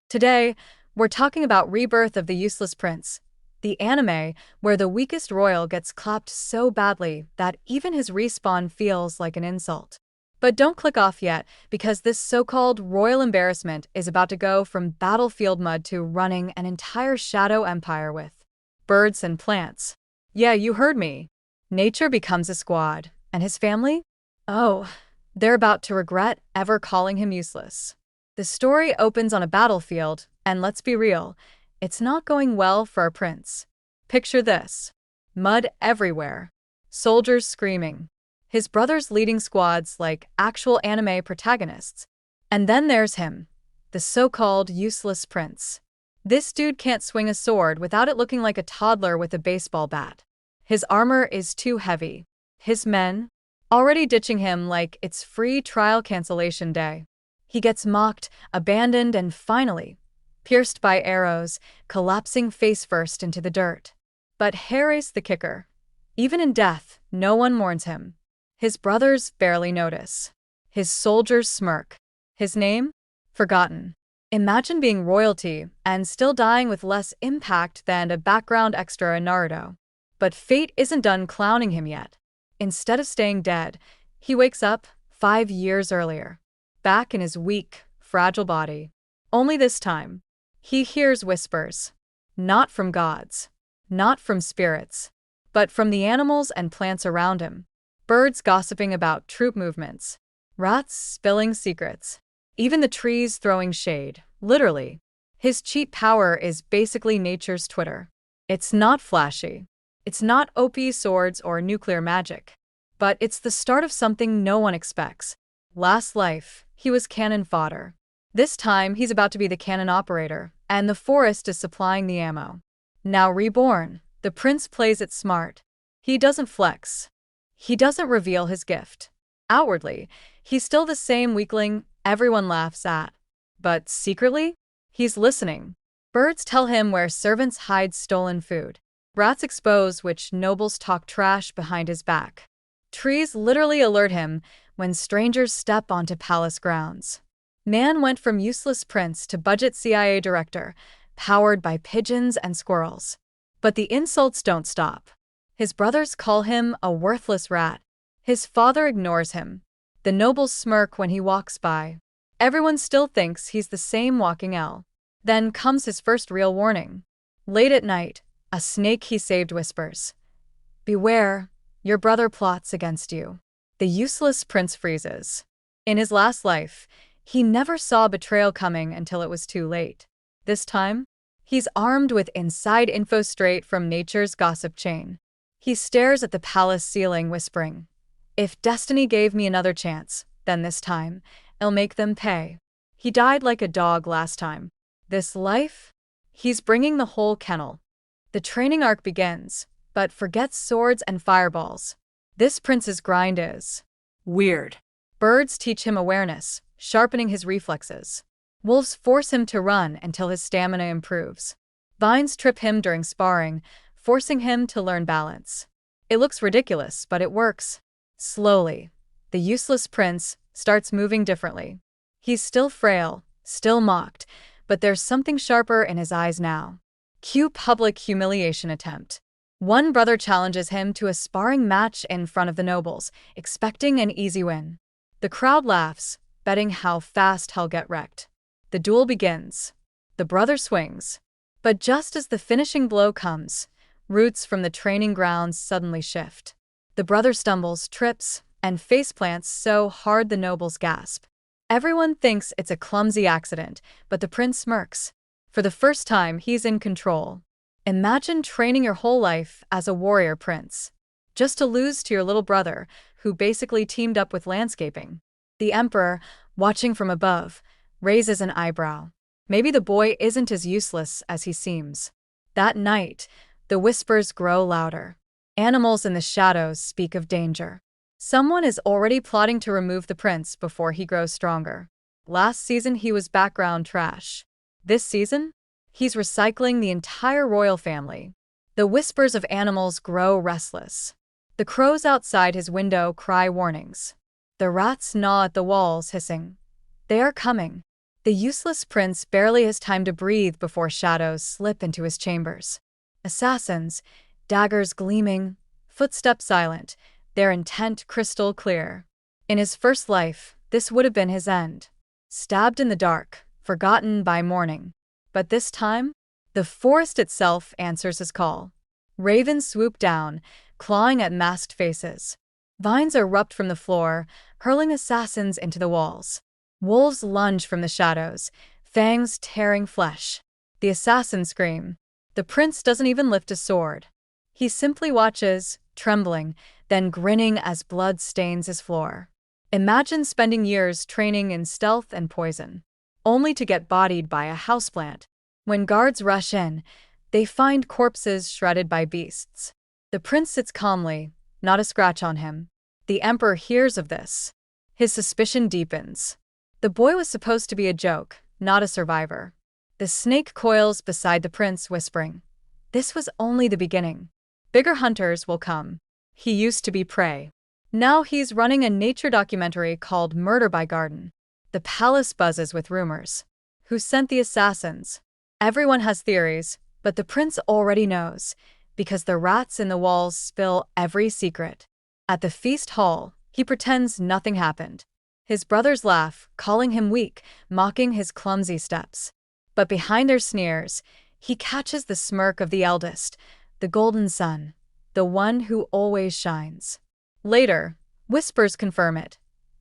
Today, we're talking about Rebirth of the Useless Prince, the anime where the weakest royal gets clapped so badly that even his respawn feels like an insult. But don't click off yet, because this so-called royal embarrassment is about to go from battlefield mud to running an entire shadow empire with birds and plants. Yeah, you heard me. Nature becomes a squad, and his family? Oh, they're about to regret ever calling him useless. The story opens on a battlefield, and let's be real, it's not going well for our prince. Picture this. Mud everywhere. Soldiers screaming. His brothers leading squads like actual anime protagonists. And then there's him, the so-called useless prince. This dude can't swing a sword without it looking like a toddler with a baseball bat. His armor is too heavy. His men, already ditching him like it's free trial cancellation day. He gets mocked, abandoned, and finally, pierced by arrows, collapsing face first into the dirt. But here's the kicker. Even in death, no one mourns him. His brothers barely notice. His soldiers smirk. His name? Forgotten. Imagine being royalty and still dying with less impact than a background extra in Naruto. But fate isn't done clowning him yet. Instead of staying dead, he wakes up 5 years earlier, back in his weak, fragile body. Only this time, he hears whispers. Not from gods, not from spirits, but from the animals and plants around him. Birds gossiping about troop movements, rats spilling secrets, even the trees throwing shade, literally. His cheat power is basically nature's Twitter. It's not flashy. It's not OP swords or nuclear magic. But it's the start of something no one expects. Last life, he was cannon fodder. This time, he's about to be the cannon operator, and the forest is supplying the ammo. Now reborn, the prince plays it smart. He doesn't flex. He doesn't reveal his gift. Outwardly, he's still the same weakling everyone laughs at. But secretly, he's listening. Birds tell him where servants hide stolen food. Rats expose which nobles talk trash behind his back. Trees literally alert him when strangers step onto palace grounds. Man went from useless prince to budget CIA director, powered by pigeons and squirrels. But the insults don't stop. His brothers call him a worthless rat. His father ignores him. The nobles smirk when he walks by. Everyone still thinks he's the same walking L. Then comes his first real warning. Late at night, a snake he saved whispers, "Beware, your brother plots against you." The useless prince freezes. In his last life, he never saw betrayal coming until it was too late. This time, he's armed with inside info straight from nature's gossip chain. He stares at the palace ceiling, whispering, "If destiny gave me another chance, then this time, I'll make them pay." He died like a dog last time. This life? He's bringing the whole kennel. The training arc begins, but forgets swords and fireballs. This prince's grind is weird. Birds teach him awareness, sharpening his reflexes. Wolves force him to run until his stamina improves. Vines trip him during sparring, forcing him to learn balance. It looks ridiculous, but it works. Slowly, the useless prince starts moving differently. He's still frail, still mocked, but there's something sharper in his eyes now. Cue public humiliation attempt. One brother challenges him to a sparring match in front of the nobles, expecting an easy win. The crowd laughs, betting how fast he'll get wrecked. The duel begins. The brother swings. But just as the finishing blow comes, roots from the training grounds suddenly shift. The brother stumbles, trips, and faceplants so hard the nobles gasp. Everyone thinks it's a clumsy accident, but the prince smirks. For the first time, he's in control. Imagine training your whole life as a warrior prince, just to lose to your little brother, who basically teamed up with landscaping. The emperor, watching from above, raises an eyebrow. Maybe the boy isn't as useless as he seems. That night, the whispers grow louder. Animals in the shadows speak of danger. Someone is already plotting to remove the prince before he grows stronger. Last season he was background trash. This season, he's recycling the entire royal family. The whispers of animals grow restless. The crows outside his window cry warnings. The rats gnaw at the walls, hissing, "They are coming." The useless prince barely has time to breathe before shadows slip into his chambers. Assassins, daggers gleaming, footsteps silent, their intent crystal clear. In his first life, this would have been his end. Stabbed in the dark, forgotten by morning. But this time, the forest itself answers his call. Ravens swoop down, clawing at masked faces. Vines erupt from the floor, hurling assassins into the walls. Wolves lunge from the shadows, fangs tearing flesh. The assassins scream. The prince doesn't even lift a sword. He simply watches, trembling, then grinning as blood stains his floor. Imagine spending years training in stealth and poison, only to get bodied by a houseplant. When guards rush in, they find corpses shredded by beasts. The prince sits calmly, not a scratch on him. The emperor hears of this. His suspicion deepens. The boy was supposed to be a joke, not a survivor. The snake coils beside the prince, whispering, "This was only the beginning. Bigger hunters will come." He used to be prey. Now he's running a nature documentary called Murder by Garden. The palace buzzes with rumors. Who sent the assassins? Everyone has theories, but the prince already knows, because the rats in the walls spill every secret. At the feast hall, he pretends nothing happened. His brothers laugh, calling him weak, mocking his clumsy steps. But behind their sneers, he catches the smirk of the eldest, the golden son, the one who always shines. Later, whispers confirm it.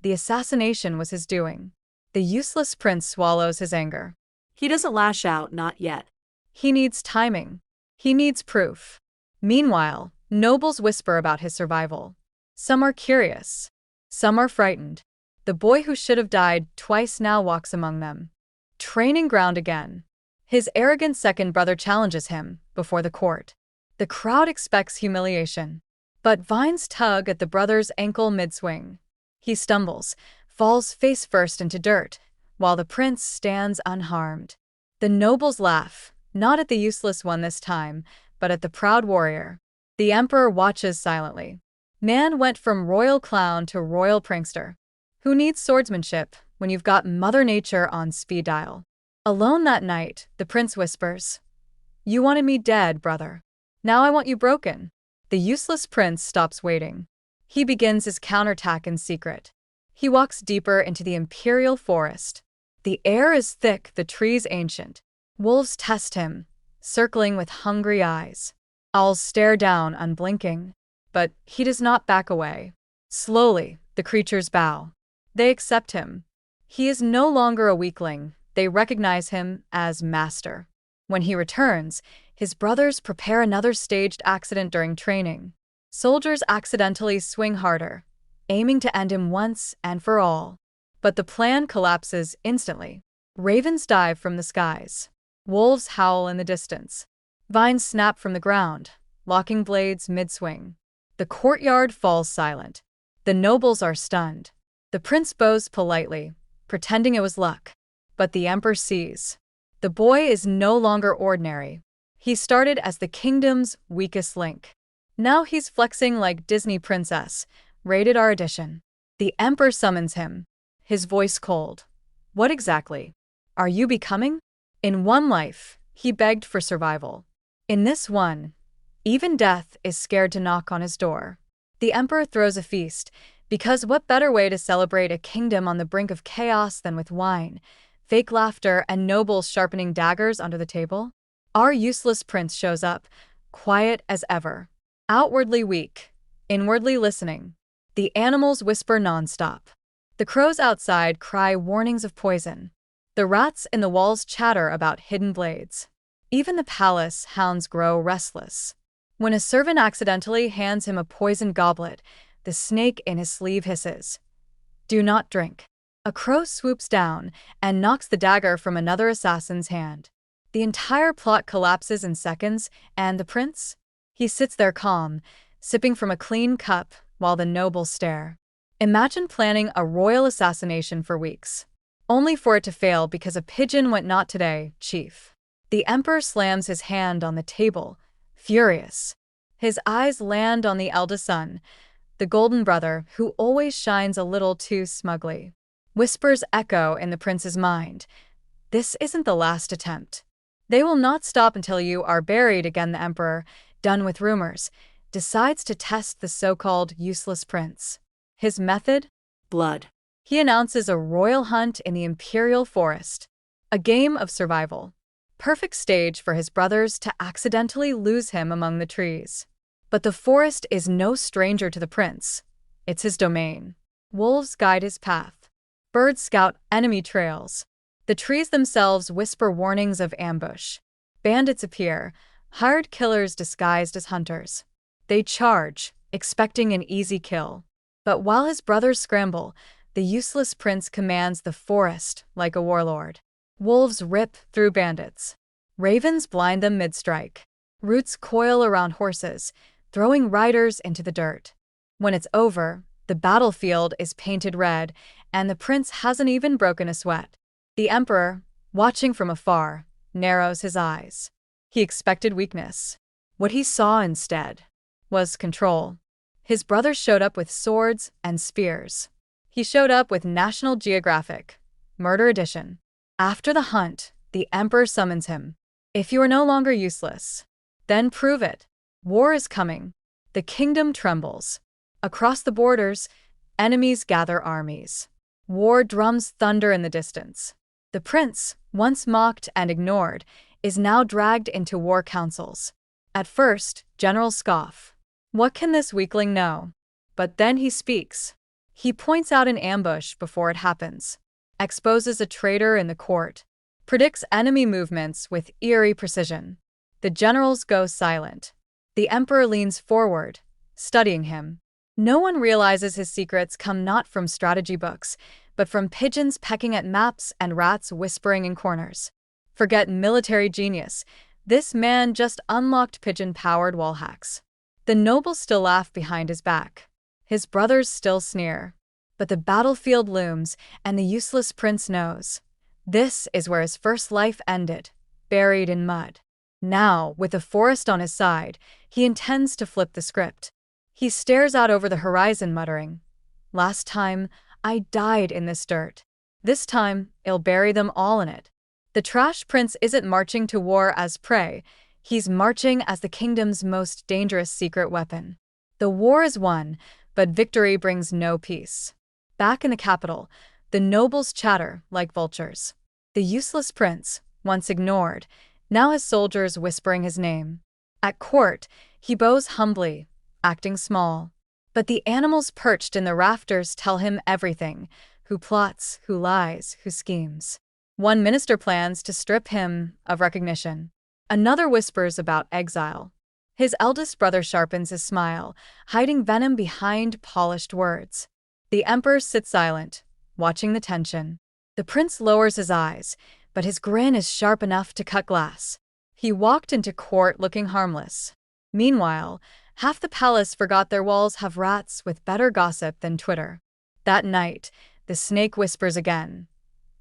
The assassination was his doing. The useless prince swallows his anger. He doesn't lash out, not yet. He needs timing. He needs proof. Meanwhile, nobles whisper about his survival. Some are curious. Some are frightened. The boy who should have died twice now walks among them. Training ground again. His arrogant second brother challenges him before the court. The crowd expects humiliation. But vines tug at the brother's ankle mid-swing. He stumbles, falls face first into dirt, while the prince stands unharmed. The nobles laugh, not at the useless one this time, but at the proud warrior. The emperor watches silently. Man went from royal clown to royal prankster. Who needs swordsmanship when you've got Mother Nature on speed dial? Alone that night, the prince whispers, "You wanted me dead, brother. Now I want you broken." The useless prince stops waiting. He begins his counterattack in secret. He walks deeper into the imperial forest. The air is thick, the trees ancient. Wolves test him, circling with hungry eyes. Owls stare down, unblinking. But he does not back away. Slowly, the creatures bow. They accept him. He is no longer a weakling. They recognize him as master. When he returns, his brothers prepare another staged accident during training. Soldiers accidentally swing harder, aiming to end him once and for all. But the plan collapses instantly. Ravens dive from the skies. Wolves howl in the distance. Vines snap from the ground, locking blades mid-swing. The courtyard falls silent. The nobles are stunned. The prince bows politely, pretending it was luck. But the emperor sees. The boy is no longer ordinary. He started as the kingdom's weakest link. Now he's flexing like Disney princess, rated R edition. The emperor summons him, his voice cold. "What exactly are you becoming?" In one life, he begged for survival. In this one, even death is scared to knock on his door. The emperor throws a feast, because what better way to celebrate a kingdom on the brink of chaos than with wine, fake laughter, and nobles sharpening daggers under the table? Our useless prince shows up, quiet as ever. Outwardly weak, inwardly listening. The animals whisper nonstop. The crows outside cry warnings of poison. The rats in the walls chatter about hidden blades. Even the palace hounds grow restless. When a servant accidentally hands him a poisoned goblet, the snake in his sleeve hisses, "Do not drink." A crow swoops down and knocks the dagger from another assassin's hand. The entire plot collapses in seconds, and the prince? He sits there calm, sipping from a clean cup while the nobles stare. Imagine planning a royal assassination for weeks, only for it to fail because a pigeon went "Not today, chief." The emperor slams his hand on the table, furious. His eyes land on the eldest son, the golden brother who always shines a little too smugly. Whispers echo in the prince's mind. This isn't the last attempt. They will not stop until you are buried again. The emperor, done with rumors, decides to test the so-called useless prince. His method? Blood. He announces a royal hunt in the imperial forest. A game of survival. Perfect stage for his brothers to accidentally lose him among the trees. But the forest is no stranger to the prince. It's his domain. Wolves guide his path. Birds scout enemy trails. The trees themselves whisper warnings of ambush. Bandits appear, hired killers disguised as hunters. They charge, expecting an easy kill. But while his brothers scramble, the useless prince commands the forest like a warlord. Wolves rip through bandits. Ravens blind them mid-strike. Roots coil around horses, throwing riders into the dirt. When it's over, the battlefield is painted red, and the prince hasn't even broken a sweat. The emperor, watching from afar, narrows his eyes. He expected weakness. What he saw instead was control. His brothers showed up with swords and spears. He showed up with National Geographic, Murder Edition. After the hunt, the emperor summons him. If you are no longer useless, then prove it. War is coming. The kingdom trembles. Across the borders, enemies gather armies. War drums thunder in the distance. The prince, once mocked and ignored, is now dragged into war councils. At first, generals scoff. What can this weakling know? But then he speaks. He points out an ambush before it happens, exposes a traitor in the court, predicts enemy movements with eerie precision. The generals go silent. The emperor leans forward, studying him. No one realizes his secrets come not from strategy books, but from pigeons pecking at maps and rats whispering in corners. Forget military genius. This man just unlocked pigeon-powered wall hacks. The nobles still laugh behind his back. His brothers still sneer. But the battlefield looms, and the useless prince knows. This is where his first life ended, buried in mud. Now, with the forest on his side, he intends to flip the script. He stares out over the horizon muttering, "Last time, I died in this dirt. This time, I'll bury them all in it." The trash prince isn't marching to war as prey. He's marching as the kingdom's most dangerous secret weapon. The war is won, but victory brings no peace. Back in the capital, the nobles chatter like vultures. The useless prince, once ignored, now has soldiers whispering his name. At court, he bows humbly, acting small. But the animals perched in the rafters tell him everything: who plots, who lies, who schemes. One minister plans to strip him of recognition. Another whispers about exile. His eldest brother sharpens his smile, hiding venom behind polished words. The emperor sits silent, watching the tension. The prince lowers his eyes, but his grin is sharp enough to cut glass. He walked into court looking harmless. Meanwhile, half the palace forgot their walls have rats with better gossip than Twitter. That night, the snake whispers again.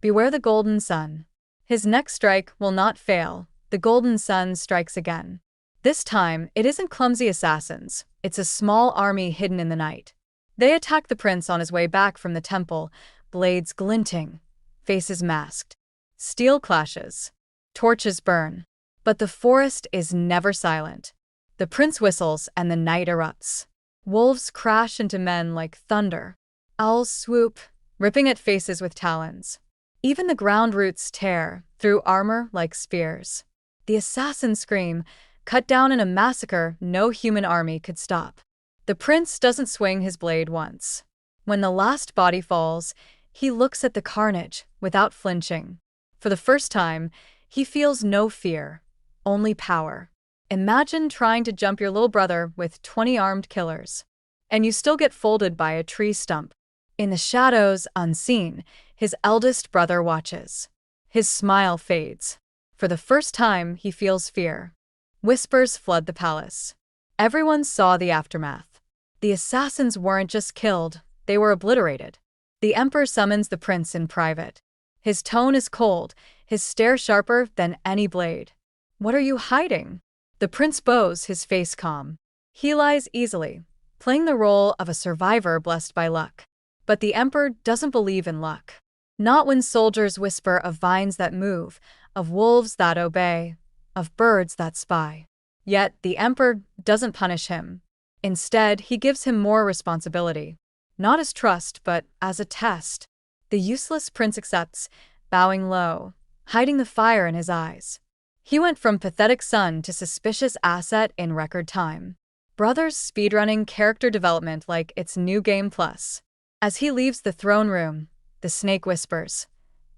Beware the golden sun. His next strike will not fail. The golden sun strikes again. This time, it isn't clumsy assassins. It's a small army hidden in the night. They attack the prince on his way back from the temple, blades glinting, faces masked. Steel clashes. Torches burn. But the forest is never silent. The prince whistles and the night erupts. Wolves crash into men like thunder. Owls swoop, ripping at faces with talons. Even the ground roots tear through armor like spears. The assassins scream, cut down in a massacre no human army could stop. The prince doesn't swing his blade once. When the last body falls, he looks at the carnage without flinching. For the first time, he feels no fear, only power. Imagine trying to jump your little brother with 20 armed killers. And you still get folded by a tree stump. In the shadows, unseen, his eldest brother watches. His smile fades. For the first time, he feels fear. Whispers flood the palace. Everyone saw the aftermath. The assassins weren't just killed, they were obliterated. The emperor summons the prince in private. His tone is cold, his stare sharper than any blade. "What are you hiding?" The prince bows, his face calm. He lies easily, playing the role of a survivor blessed by luck. But the emperor doesn't believe in luck. Not when soldiers whisper of vines that move, of wolves that obey, of birds that spy. Yet the emperor doesn't punish him. Instead, he gives him more responsibility. Not as trust, but as a test. The useless prince accepts, bowing low, hiding the fire in his eyes. He went from pathetic son to suspicious asset in record time. Brothers speedrunning character development like it's New Game Plus. As he leaves the throne room, the snake whispers,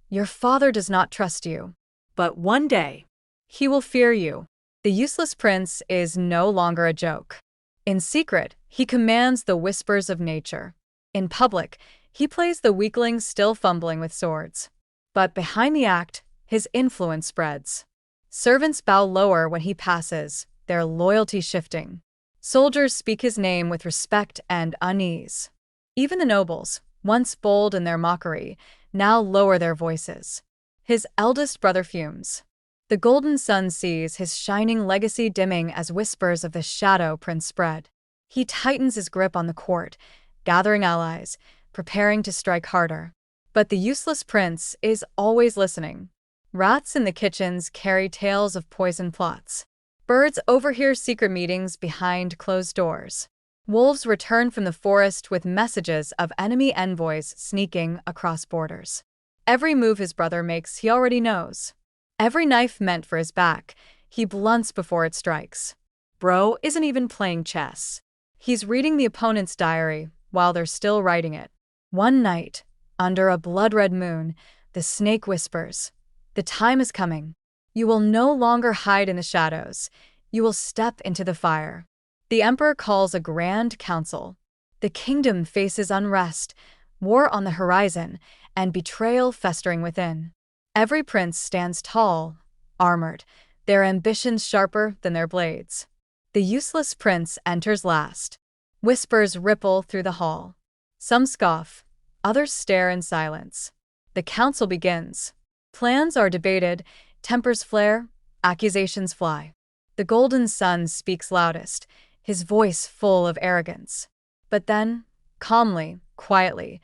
"Your father does not trust you. But one day, He will fear you." The useless prince is no longer a joke. In secret, he commands the whispers of nature. In public, he plays the weakling still fumbling with swords. But behind the act, his influence spreads. Servants bow lower when he passes, their loyalty shifting. Soldiers speak his name with respect and unease. Even the nobles, once bold in their mockery, now lower their voices. His eldest brother fumes. The golden sun sees his shining legacy dimming as whispers of the shadow prince spread. He tightens his grip on the court, gathering allies, preparing to strike harder. But the useless prince is always listening. Rats in the kitchens carry tales of poison plots. Birds overhear secret meetings behind closed doors. Wolves return from the forest with messages of enemy envoys sneaking across borders. Every move his brother makes he already knows. Every knife meant for his back, he blunts before it strikes. Bro isn't even playing chess. He's reading the opponent's diary while they're still writing it. One night, under a blood-red moon, the snake whispers, "The time is coming. You will no longer hide in the shadows. You will step into the fire." The emperor calls a grand council. The kingdom faces unrest, war on the horizon, and betrayal festering within. Every prince stands tall, armored, their ambitions sharper than their blades. The useless prince enters last. Whispers ripple through the hall. Some scoff, others stare in silence. The council begins. Plans are debated, tempers flare, accusations fly. The golden sun speaks loudest, his voice full of arrogance. But then, calmly, quietly,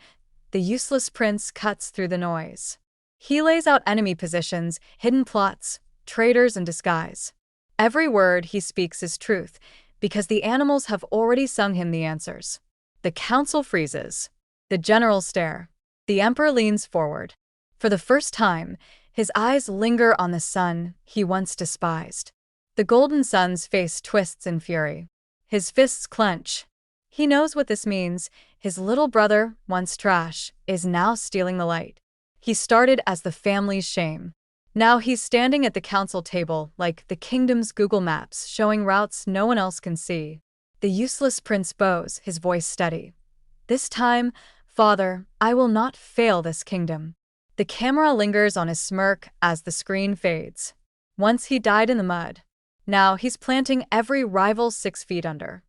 the useless prince cuts through the noise. He lays out enemy positions, hidden plots, traitors in disguise. Every word he speaks is truth, because the animals have already sung him the answers. The council freezes. The generals stare. The emperor leans forward. For the first time, his eyes linger on the son he once despised. The golden sun's face twists in fury. His fists clench. He knows what this means. His little brother, once trash, is now stealing the light. He started as the family's shame. Now he's standing at the council table like the kingdom's Google Maps, showing routes no one else can see. The useless prince bows, his voice steady. "This time, father, I will not fail this kingdom." The camera lingers on his smirk as the screen fades. Once he died in the mud. Now he's planting every rival 6 feet under.